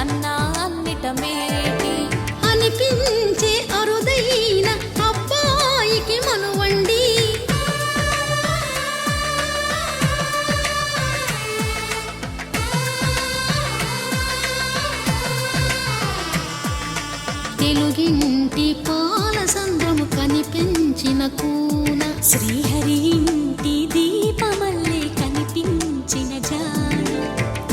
కన్నా అన్నిట మేటి అనిపించే అరుదైన అబ్బాయికి మనువండి. తెలుగింటి పాల సంద్రము కనిపించిన కూన శ్రీహరి ఇంటి దీపమల్లే కనిపించిన జాడ.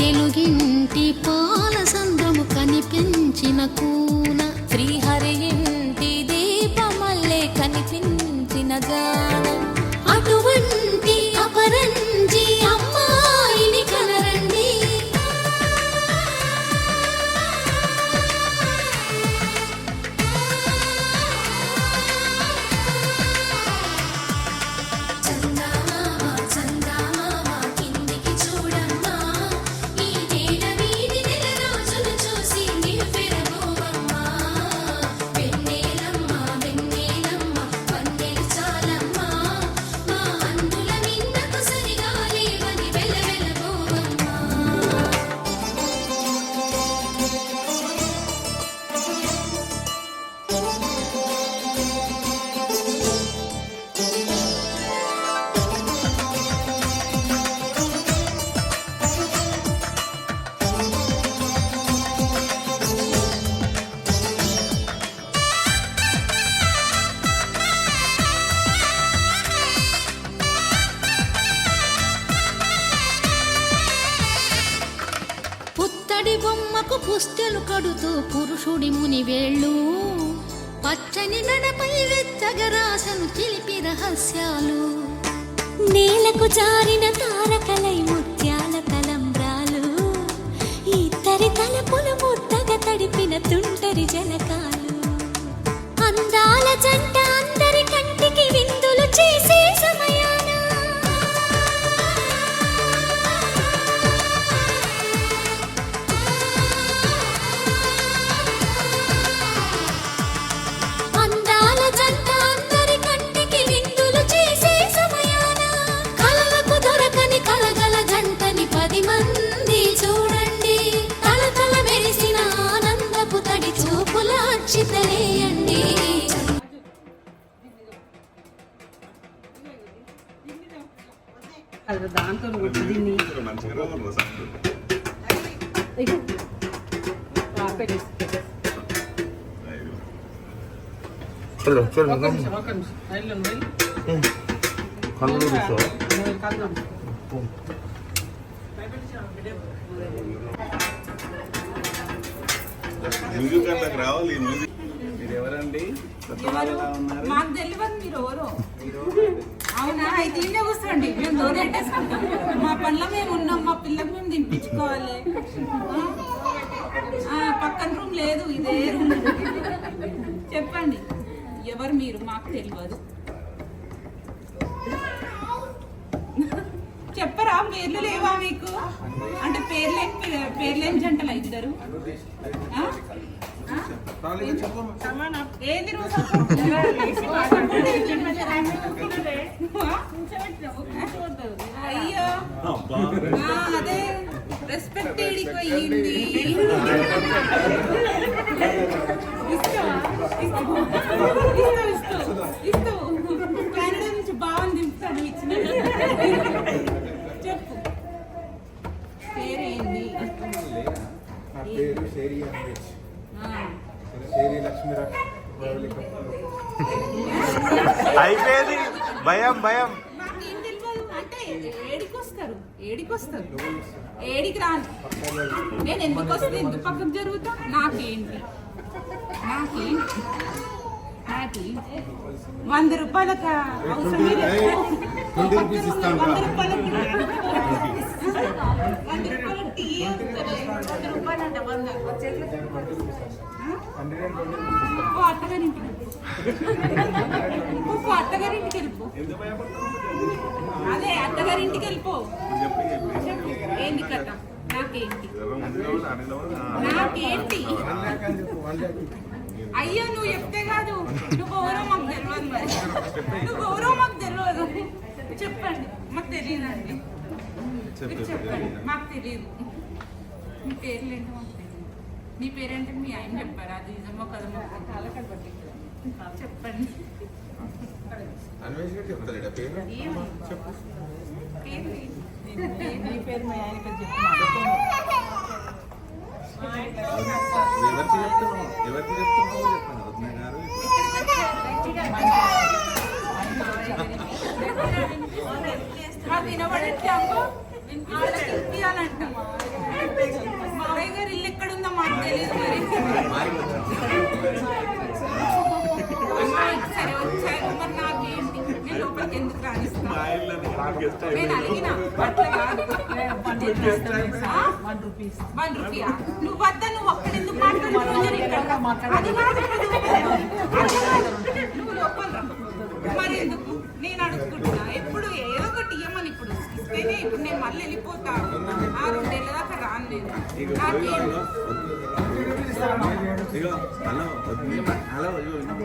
తెలుగింటి పాల సంద్రము కనిపించిన కూన శ్రీహరి ఇంటి దీపమల్లే కనిపించిన జాడ. అటువంటి అపరంజి అమ్మాయిని కనరండి. పుత్తడి బొమ్మకు పుస్తెలు కడుతూ పురుషుడి ముని వేళ్ళు పచ్చని నడపై వెచ్చగరాసను చిలిపి రహస్యాలు. నేలకు జారిన తారకలై ముత్యాల తలంబ్రాలు ఇద్దరి తలపులు ముద్దగా తడిపిన తుంటరి జలకాలు. అందాల జంట అందరి కంటికి విందులు చేసే సమయాన అందాల జంట అందరి కంటికి విందులు చేసే సమయాన కలలకు దొరకని కలగల జంటని 10 మంది చూడండి. తలతల మెరిసిన ఆనందపు తడి చూపుల అక్షితలేయండి. దాంతో దీన్ని రావాలి. మీరు ఎవరండి? మాకు తెలియదు మీరు ఎవరు. అవునా? అయితే ఇంటే కూర్చోండి, మేము దోనెట్టేసుకుంటాం. మా పనుల మేము ఉన్నాం, మా పిల్లకి మేము దింపించుకోవాలి. పక్కన రూమ్ లేదు, ఇదే రూమ్. చెప్పండి ఎవరు మీరు? మాకు తెలియదు. చెప్పరా? పేర్లు లేవా మీకు? అంటే పేర్లేని జంటలా ఇద్దరు? ఏది అయ్యో అదే రెస్పెక్ట్ ఏడిపోయింది. కెనడా నుంచి బాగుంది దింపుతాడు ఇచ్చిన. చెప్పు పేరేంది? అయిపోయింది. భయం భయం. నాకేం తెలియదు. అంటే ఏడికొస్తారు ఏడికి రాను. నేను ఎందుకు వస్తే ఎందుకు పక్కకు జరుగుతా? నాకేంటి 100 రూపాయలకు అవసరం లేదు. 100 రూపాయలకు టీ 100 రూపాయలు అంటే 100 అత్తగారింటికి వెళ్ళిపో. అదే అత్తగారింటికి వెళ్ళిపో. ఏంటి కథ? నాకేంటి అయ్యో నువ్వు చెప్తే కాదు. నువ్వు ఎవరో మాకు తెలియదు. మరి నువ్వు ఎవరో మాకు తెలియదు. చెప్పండి. మాకు తెలియదండి. చెప్పండి. మాకు తెలియదు. మీ పేర్లు ఏంటో మాకు తెలియదు. చెప్పు. ఏంది కథ? నాకేంటి? అయ్యో నువ్వు చెప్తే కాదు. నువ్వు ఎవరో మాకు తెలియదు. నువ్వు ఎవరో మాకు తెలియదు. చెప్పండి. మాకు తెలియదు. చెప్పు. ఏంది కథ? నాకేంటి? చెప్పండి. మాకు తెలియదు. మీ పేర్లు ఏంటో మాకు తెలియదు. చెప్పండి. మీ పేరేంటి మీ ఆయన చెప్పారు అది నిజమో కదమో చెప్పండి అన్వేషణ చెప్తాడు పేరు చెప్పు మీ పేరు మీ ఆయన పేరు ఎవరికి చెప్తున్నావు చెప్పండి వదిన గారు వినబడంటే అమ్మ ఇవ్వాలంట మావయ్య గారు ఇల్లు ఎక్కడ ఉందో మాకు తెలియదు మరి సరే వచ్చారు మరి నాకేంటి నేను లోపలికి ఎందుకు రాణిస్తాను నేను అడిగినా అట్లా కాదు ₹1 నువ్వు వద్ద నువ్వు ఒక్కడ ఎందుకు మాట్లాడుతున్నావు అది కాదు నువ్వు లోపల రా మరి ఎందుకు నేను అడుగుకుంటున్నా ఎప్పుడు ఏదో ఒకటి ఇవ్వమని ఇప్పుడు ఇస్తేనే ఇప్పుడు నేను మళ్ళీ వెళ్ళిపోతా 6 ఏళ్ళ దాకా రాను నేను ఇగో హలో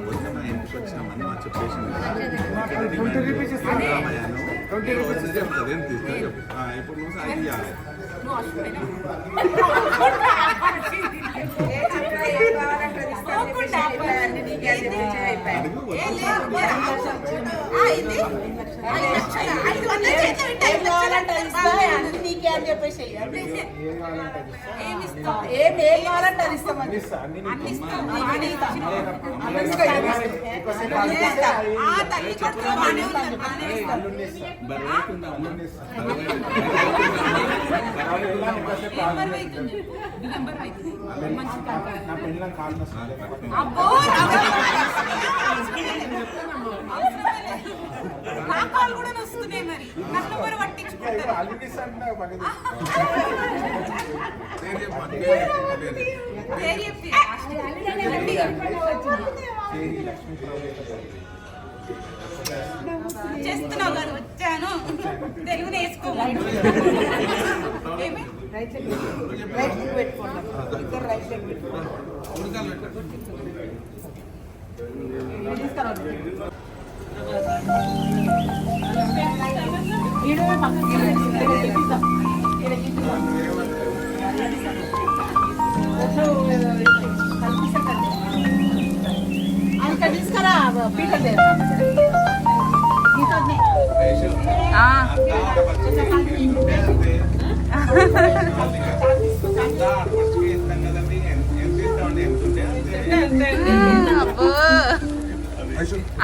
వదిన మన ఇంటికి వచ్చినామని మా చెప్పేసింది చెప్తాను ఇప్పుడు నువ్వు సాయి చేయాలి నీకే అని చెప్పేసి ఏం కావాలంటే అది ఇస్తామని తల్లి కొడుకు బాగానే అబ్బో నా కాలు కూడా వస్తున్నాయి మరి నన్ను మరి పట్టించుకుంటారు చేస్తున్నావు గారు వచ్చాను తెలుగు నేర్చుకోవాలి తీసుకురా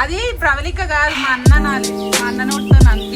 అది ప్రవళిక కాదు మా అన్న నాలి మా అన్న నోటితో నన్ను